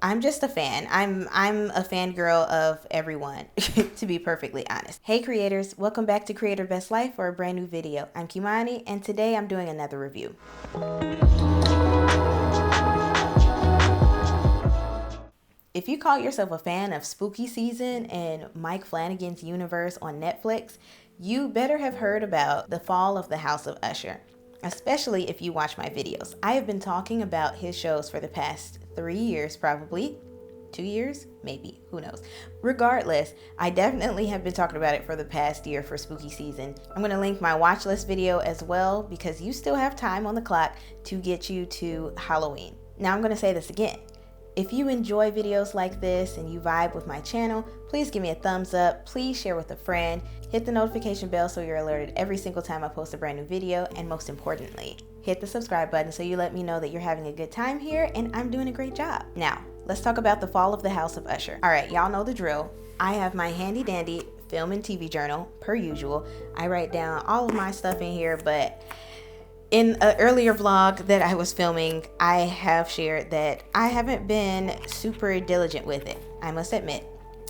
I'm just a fan. I'm a fangirl of everyone, to be perfectly honest. Hey creators, welcome back to Creator Best Life for a brand new video. I'm Kimani, and today I'm doing another review. If you call yourself a fan of spooky season and Mike Flanagan's universe on Netflix, you better have heard about the fall of the House of Usher, especially if you watch my videos. I have been talking about his shows for the past 3 years, probably 2 years, maybe, who knows. Regardless, I definitely have been talking about it for the past year for spooky season. I'm going to link my watch list video as well because you still have time on the clock to get you to Halloween. Now I'm going to say this again. If you enjoy videos like this and you vibe with my channel, please give me a thumbs up, please share with a friend, hit the notification bell so you're alerted every single time I post a brand new video, and most importantly, hit the subscribe button so you let me know that you're having a good time here and I'm doing a great job. Now, let's talk about the fall of the House of Usher. Alright, y'all know the drill. I have my handy dandy film and TV journal, per usual. I write down all of my stuff in here, but in an earlier vlog that I was filming, I have shared that I haven't been super diligent with it. I must admit.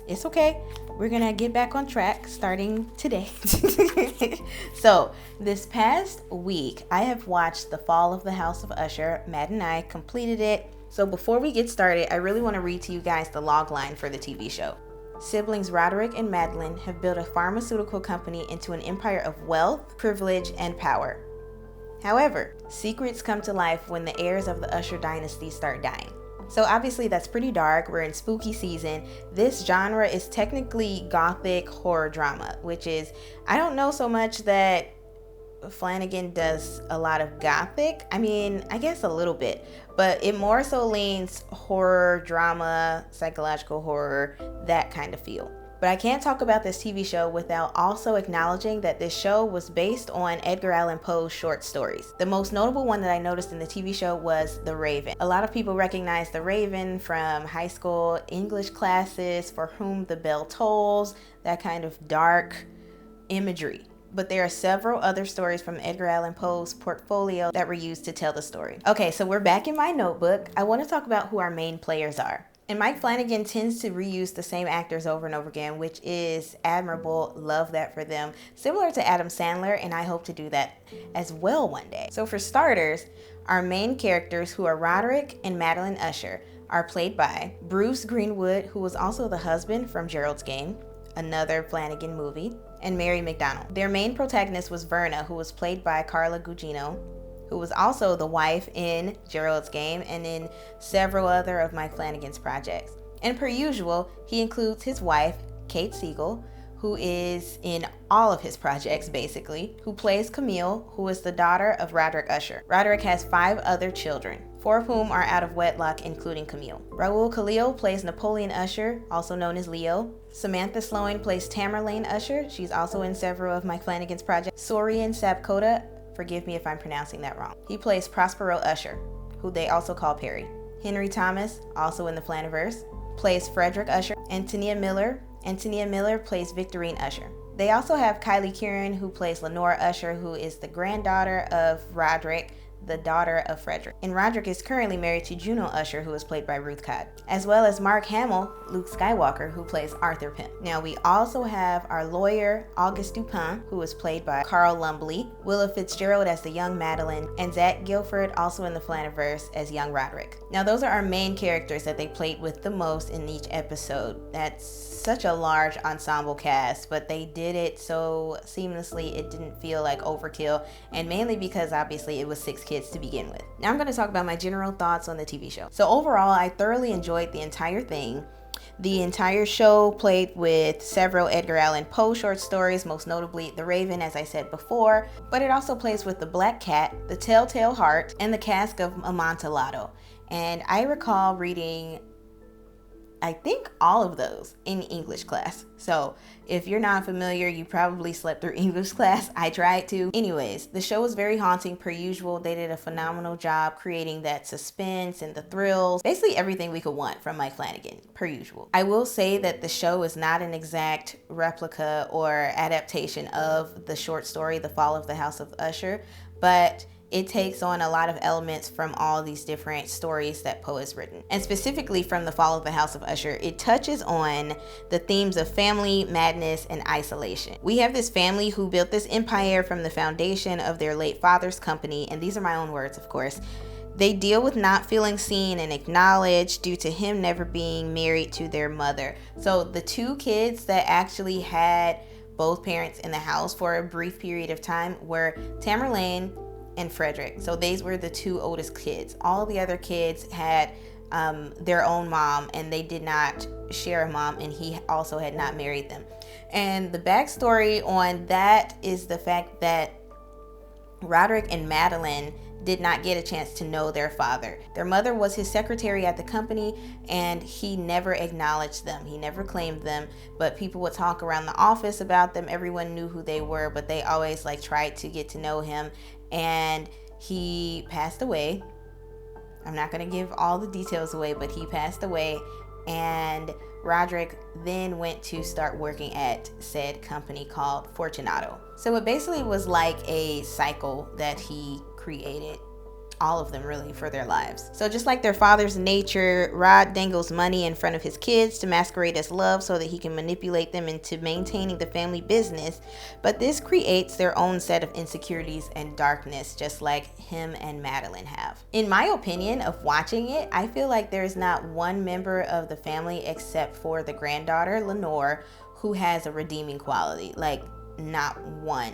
It's okay. We're gonna get back on track starting today. So, this past week, I have watched The Fall of the House of Usher. Matt and I completed it. So before we get started, I really want to read to you guys the log line for the TV show. Siblings Roderick and Madeline have built a pharmaceutical company into an empire of wealth, privilege, and power. However, secrets come to life when the heirs of the Usher dynasty start dying. So obviously that's pretty dark. We're in spooky season. This genre is technically gothic horror drama, which is, I don't know so much that Flanagan does a lot of gothic. I mean, I guess a little bit, but it more so leans horror, drama, psychological horror, that kind of feel. But I can't talk about this TV show without also acknowledging that this show was based on Edgar Allan Poe's short stories. The most notable one that I noticed in the TV show was The Raven. A lot of people recognize The Raven from high school English classes, For Whom the Bell Tolls, that kind of dark imagery. But there are several other stories from Edgar Allan Poe's portfolio that were used to tell the story. Okay, so we're back in my notebook. I want to talk about who our main players are. And Mike Flanagan tends to reuse the same actors over and over again, which is admirable. Love that for them. Similar to Adam Sandler, and I hope to do that as well one day. So for starters, our main characters, who are Roderick and Madeline Usher, are played by Bruce Greenwood, who was also the husband from Gerald's Game, another Flanagan movie, and Mary McDonnell. Their main protagonist was Verna, who was played by Carla Gugino, who was also the wife in Gerald's Game and in several other of Mike Flanagan's projects. And per usual, he includes his wife, Kate Siegel, who is in all of his projects basically, who plays Camille, who is the daughter of Roderick Usher. Roderick has 5 other children, 4 of whom are out of wedlock, including Camille. Raul Khalil plays Napoleon Usher, also known as Leo. Samantha Sloan plays Tamerlane Usher. She's also in several of Mike Flanagan's projects. Sorian Sabkota, forgive me if I'm pronouncing that wrong. He plays Prospero Usher, who they also call Perry. Henry Thomas, also in the Flaniverse, plays Frederick Usher. Antonia Miller plays Victorine Usher. They also have Kylie Kieran, who plays Lenora Usher, who is the granddaughter of Roderick, the daughter of Frederick. And Roderick is currently married to Juno Usher, who is played by Ruth Codd, as well as Mark Hamill, Luke Skywalker, who plays Arthur Pym. Now we also have our lawyer, Auguste Dupin, who is played by Carl Lumbly, Willa Fitzgerald as the young Madeline, and Zach Gilford, also in the Flaniverse, as young Roderick. Now those are our main characters that they played with the most in each episode. That's such a large ensemble cast, but they did it so seamlessly it didn't feel like overkill, and mainly because obviously it was 6 kids to begin with. Now I'm going to talk about my general thoughts on the TV show. So overall, I thoroughly enjoyed the entire thing. The entire show played with several Edgar Allan Poe short stories, most notably The Raven, as I said before, but it also plays with The Black Cat, The Telltale Heart, and The Cask of Amontillado. And I recall reading, I think, all of those in English class. So if you're not familiar, you probably slept through English class. I tried to. Anyways, the show was very haunting per usual. They did a phenomenal job creating that suspense and the thrills. Basically everything we could want from Mike Flanagan, per usual. I will say that the show is not an exact replica or adaptation of the short story, The Fall of the House of Usher, but it takes on a lot of elements from all these different stories that Poe has written. And specifically from The Fall of the House of Usher, it touches on the themes of family, madness, and isolation. We have this family who built this empire from the foundation of their late father's company, and these are my own words, of course. They deal with not feeling seen and acknowledged due to him never being married to their mother. So the two kids that actually had both parents in the house for a brief period of time were Tamerlane and Frederick. So these were the two oldest kids. All the other kids had their own mom, and they did not share a mom, and he also had not married them. And the backstory on that is the fact that Roderick and Madeline did not get a chance to know their father. Their mother was his secretary at the company, and he never acknowledged them. He never claimed them, but people would talk around the office about them. Everyone knew who they were, but they always tried to get to know him. And he passed away. I'm not going to give all the details away, but he passed away, and Roderick then went to start working at said company called Fortunato. So it basically was like a cycle that he created, all of them really, for their lives. So just like their father's nature, Rod dangles money in front of his kids to masquerade as love so that he can manipulate them into maintaining the family business. But this creates their own set of insecurities and darkness, just like him and Madeline have. In my opinion of watching it, I feel like there's not one member of the family except for the granddaughter, Lenore, who has a redeeming quality. Not one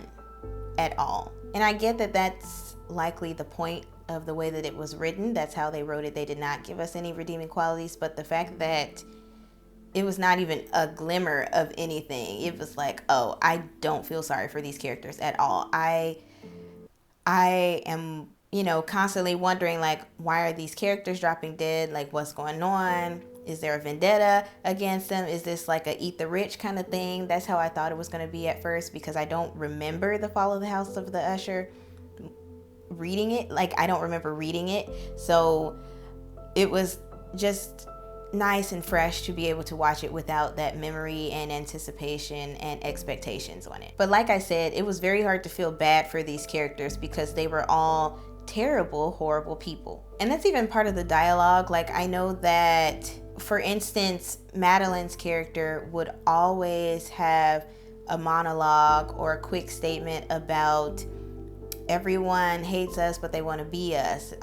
at all. And I get that that's likely the point of the way that it was written. That's how they wrote it. They did not give us any redeeming qualities, but the fact that it was not even a glimmer of anything, it was oh, I don't feel sorry for these characters at all. I am, constantly wondering why are these characters dropping dead? What's going on? Is there a vendetta against them? Is this a eat the rich kind of thing? That's how I thought it was going to be at first, because I don't remember The Fall of the House of the Usher reading it. I don't remember reading it. So it was just nice and fresh to be able to watch it without that memory and anticipation and expectations on it. But like I said, it was very hard to feel bad for these characters because they were all terrible, horrible people. And that's even part of the dialogue. I know that, for instance, Madeline's character would always have a monologue or a quick statement about everyone hates us, but they want to be us.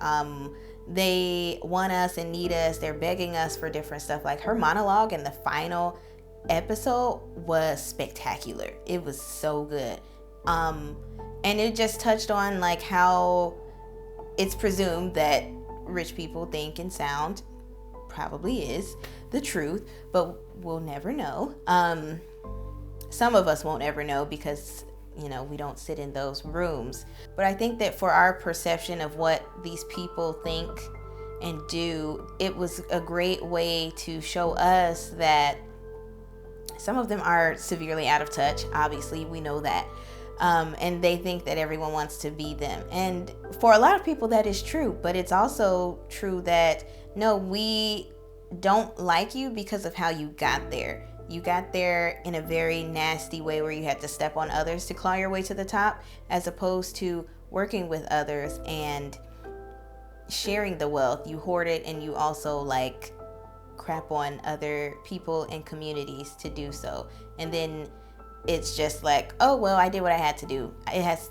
They want us and need us. They're begging us for different stuff. Her monologue in the final episode was spectacular. It was so good. And it just touched on how it's presumed that rich people think and sound. Probably is the truth, but we'll never know. Some of us won't ever know because we don't sit in those rooms. But I think that for our perception of what these people think and do, it was a great way to show us that some of them are severely out of touch. Obviously, we know that. And they think that everyone wants to be them. And for a lot of people, that is true. But it's also true that, no, we don't like you because of how you got there. You got there in a very nasty way where you had to step on others to claw your way to the top, as opposed to working with others and sharing the wealth. You hoard it, and you also crap on other people and communities to do so. And then it's just oh, well, I did what I had to do. It has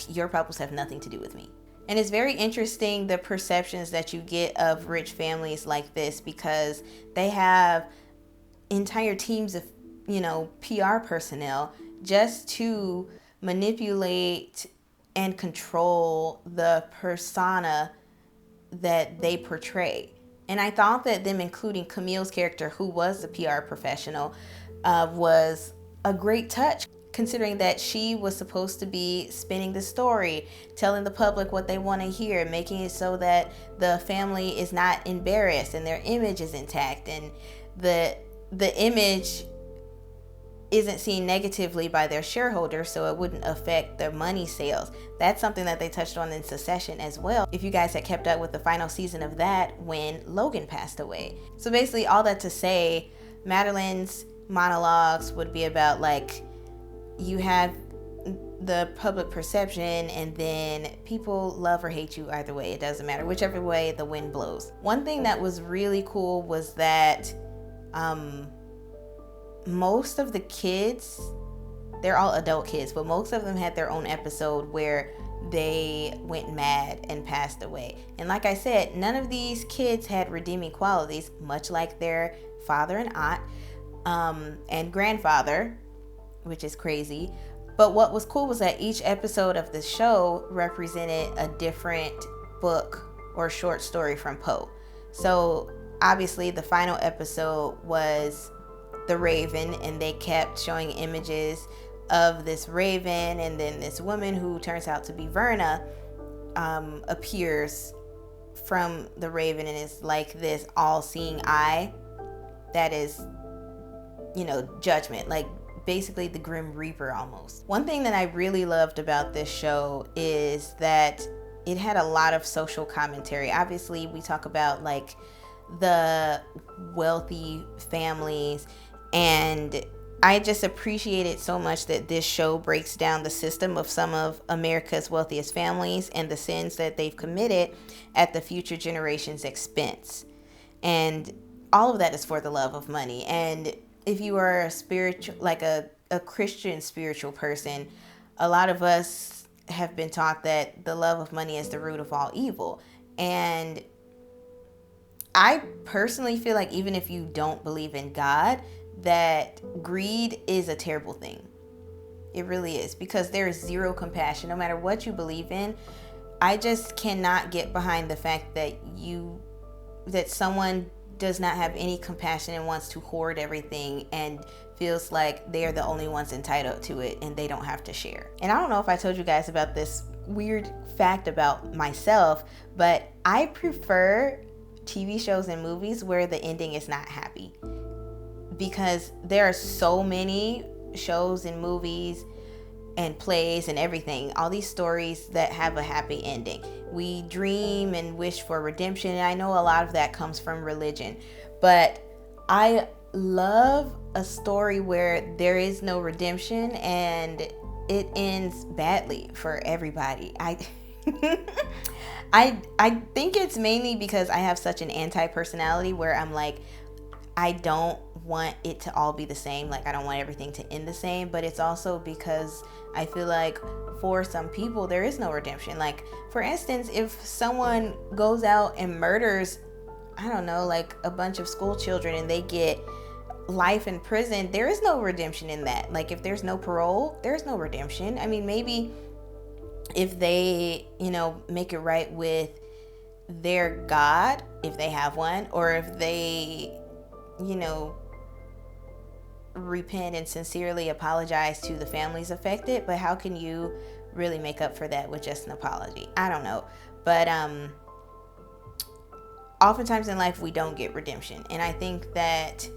your problems have nothing to do with me. And it's very interesting the perceptions that you get of rich families like this, because they have entire teams of PR personnel just to manipulate and control the persona that they portray. And I thought that them including Camille's character, who was a PR professional, was a great touch, considering that she was supposed to be spinning the story, telling the public what they want to hear, making it so that the family is not embarrassed and their image is intact, and the image isn't seen negatively by their shareholders, so it wouldn't affect their money sales. That's something that they touched on in Succession as well, if you guys had kept up with the final season of that, when Logan passed away. So basically, all that to say, Madeline's monologues would be about you have the public perception, and then people love or hate you either way. It doesn't matter, whichever way the wind blows. One thing that was really cool was that most of the kids, they're all adult kids, but most of them had their own episode where they went mad and passed away. And like I said, none of these kids had redeeming qualities, much like their father and aunt and grandfather, which is crazy. But what was cool was that each episode of the show represented a different book or short story from Poe. So obviously the final episode was The Raven, and they kept showing images of this raven, and then this woman who turns out to be Verna appears from the raven and is like this all-seeing eye that is, judgment, like basically the Grim Reaper almost. One thing that I really loved about this show is that it had a lot of social commentary. Obviously, we talk about like the wealthy families, and I just appreciate it so much that this show breaks down the system of some of America's wealthiest families and the sins that they've committed at the future generation's expense. And all of that is for the love of money. And if you are a spiritual, like a Christian spiritual person, a lot of us have been taught that the love of money is the root of all evil. And I personally feel like even if you don't believe in God, that greed is a terrible thing. It really is, because there is zero compassion no matter what you believe in. I just cannot get behind the fact that someone does not have any compassion and wants to hoard everything and feels like they're the only ones entitled to it and they don't have to share. And I don't know if I told you guys about this weird fact about myself, but I prefer TV shows and movies where the ending is not happy. Because there are so many shows and movies and plays and everything, all these stories that have a happy ending. We dream and wish for redemption, and I know a lot of that comes from religion, but I love a story where there is no redemption and it ends badly for everybody. I think it's mainly because I have such an anti-personality where I'm like, I don't want it to all be the same. Like, I don't want everything to end the same, but it's also because I feel like for some people there is no redemption. Like, for instance, if someone goes out and murders, I don't know, like a bunch of school children and they get life in prison, there is no redemption in that. Like, if there's no parole, there's no redemption. I mean, maybe if they, make it right with their God, if they have one, or if they, repent and sincerely apologize to the families affected. But how can you really make up for that with just an apology? I don't know. But oftentimes in life we don't get redemption, and I think that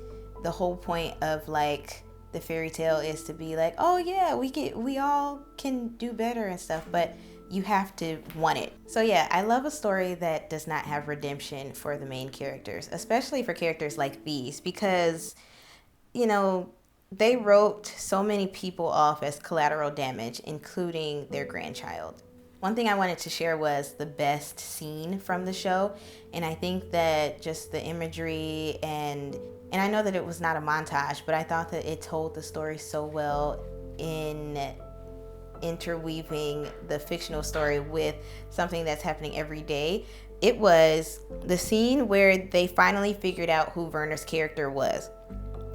the whole point of like the fairy tale is to be like, oh yeah, we all can do better and stuff, but you have to want it. So yeah, I love a story that does not have redemption for the main characters, especially for characters like these, because they wrote so many people off as collateral damage, including their grandchild. One thing I wanted to share was the best scene from the show, and I think that just the imagery and I know that it was not a montage, but I thought that it told the story so well in interweaving the fictional story with something that's happening every day. It was the scene where they finally figured out who Werner's character was.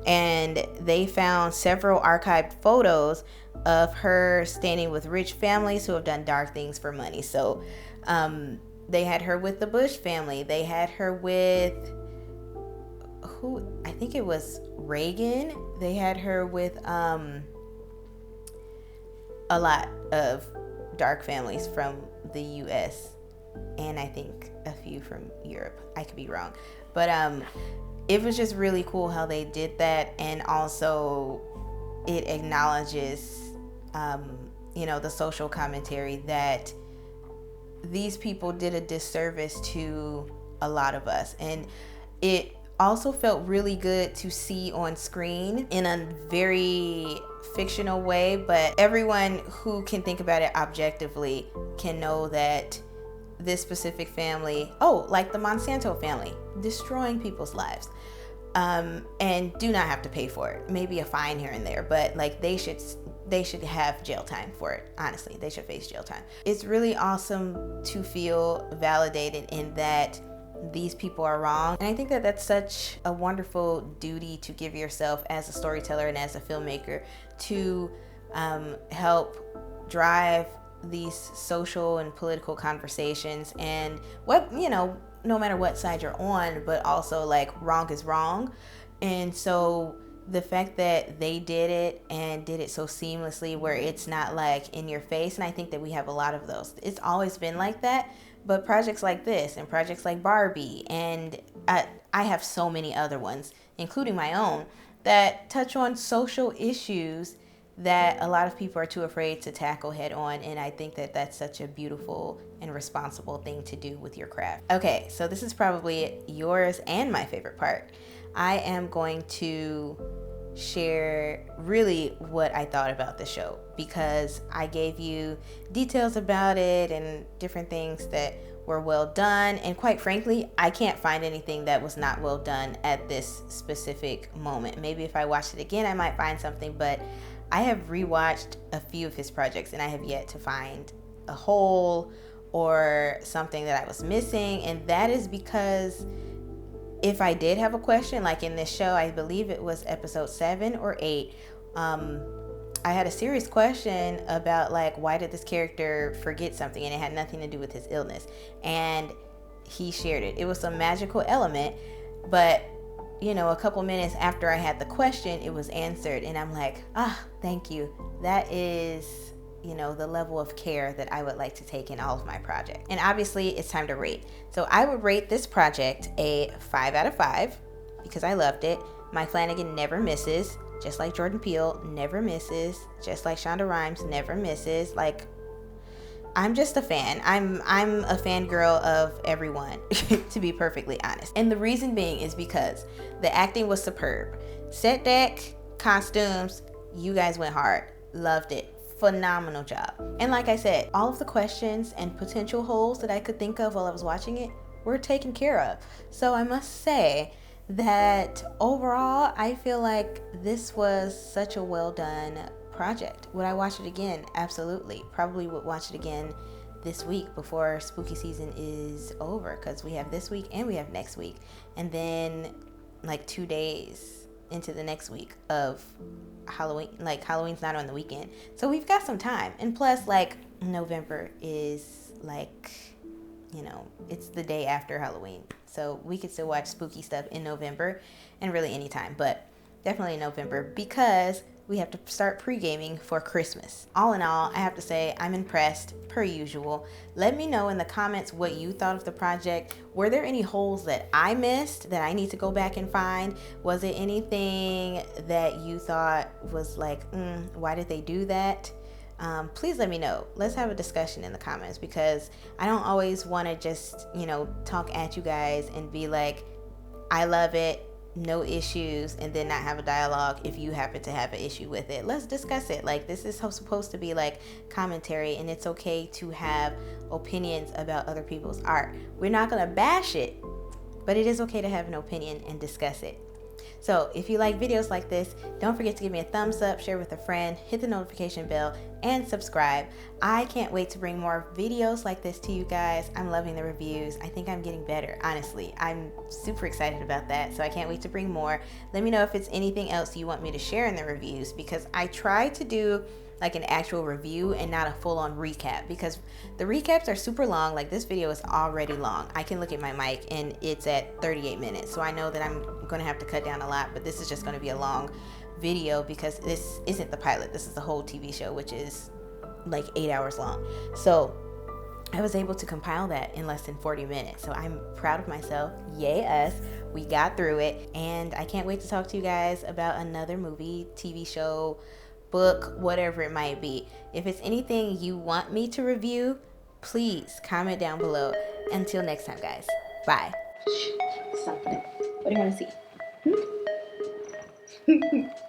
And they found several archived photos of her standing with rich families who have done dark things for money. So they had her with the Bush family. They had her with I think it was Reagan. They had her with a lot of dark families from the US, and I think a few from Europe. I could be wrong. But it was just really cool how they did that, and also it acknowledges the social commentary that these people did a disservice to a lot of us. And it also felt really good to see on screen in a very fictional way, but everyone who can think about it objectively can know that this specific family, like the Monsanto family, destroying people's lives, and do not have to pay for it. Maybe a fine here and there, but like they should have jail time for it. Honestly, they should face jail time. It's really awesome to feel validated in that these people are wrong. And I think that that's such a wonderful duty to give yourself as a storyteller and as a filmmaker, to help drive these social and political conversations, and no matter what side you're on, but also like wrong is wrong. And so the fact that they did it and did it so seamlessly, where it's not like in your face, and I think that we have a lot of those. It's always been like that, but projects like this and projects like Barbie, and I have so many other ones, including my own, that touch on social issues that a lot of people are too afraid to tackle head on. And I think that that's such a beautiful and responsible thing to do with your craft. Okay, so this is probably yours and my favorite part. I am going to share really what I thought about the show, because I gave you details about it and different things that were well done, and quite frankly, I can't find anything that was not well done at this specific moment. Maybe if I watched it again I might find something, but I have rewatched a few of his projects and I have yet to find a hole or something that I was missing. And that is because if I did have a question, like in this show, I believe it was episode 7 or 8, I had a serious question about like, why did this character forget something, and it had nothing to do with his illness, and he shared it. It was some magical element, but a couple minutes after I had the question, it was answered, and I'm like, thank you. That is the level of care that I would like to take in all of my projects. And obviously it's time to rate. So I would rate this project a 5 out of 5 because I loved it. Mike Flanagan never misses, just like Jordan Peele never misses, just like Shonda Rhimes never misses. Like, I'm just a fan. I'm a fangirl of everyone, to be perfectly honest. And the reason being is because the acting was superb. Set deck, costumes, you guys went hard. Loved it. Phenomenal job. And like I said, all of the questions and potential holes that I could think of while I was watching it were taken care of. So I must say that overall, I feel like this was such a well done project. Would I watch it again? Absolutely. Probably would watch it again this week before spooky season is over, because we have this week and we have next week, and then like 2 days into the next week of Halloween. Like, Halloween's not on the weekend, so we've got some time. And plus, like, November is like, it's the day after Halloween, so we could still watch spooky stuff in November, and really anytime, but definitely in November, because we have to start pre-gaming for Christmas. All in all, I have to say I'm impressed per usual. Let me know in the comments what you thought of the project. Were there any holes that I missed that I need to go back and find? Was it anything that you thought was like, why did they do that? Please let me know. Let's have a discussion in the comments, because I don't always want to just, talk at you guys and be like, I love it, no issues, and then not have a dialogue if you happen to have an issue with it. Let's discuss it. Like, this is supposed to be like commentary, and it's okay to have opinions about other people's art. We're not gonna bash it, but it is okay to have an opinion and discuss it. So if you like videos like this, don't forget to give me a thumbs up, share with a friend, hit the notification bell, and subscribe. I can't wait to bring more videos like this to you guys. I'm loving the reviews. I think I'm getting better, honestly. I'm super excited about that, so I can't wait to bring more. Let me know if it's anything else you want me to share in the reviews, because I try to do like an actual review and not a full-on recap, because the recaps are super long. Like, this video is already long. I can look at my mic and it's at 38 minutes, so I know that I'm gonna have to cut down a lot, but this is just gonna be a long video because this isn't the pilot. This is the whole TV show, which is like 8 hours long. So I was able to compile that in less than 40 minutes. So I'm proud of myself. Yay us. We got through it. And I can't wait to talk to you guys about another movie, TV show, book, whatever it might be. If it's anything you want me to review, please comment down below. Until next time, guys. Bye. Something. What do you want to see?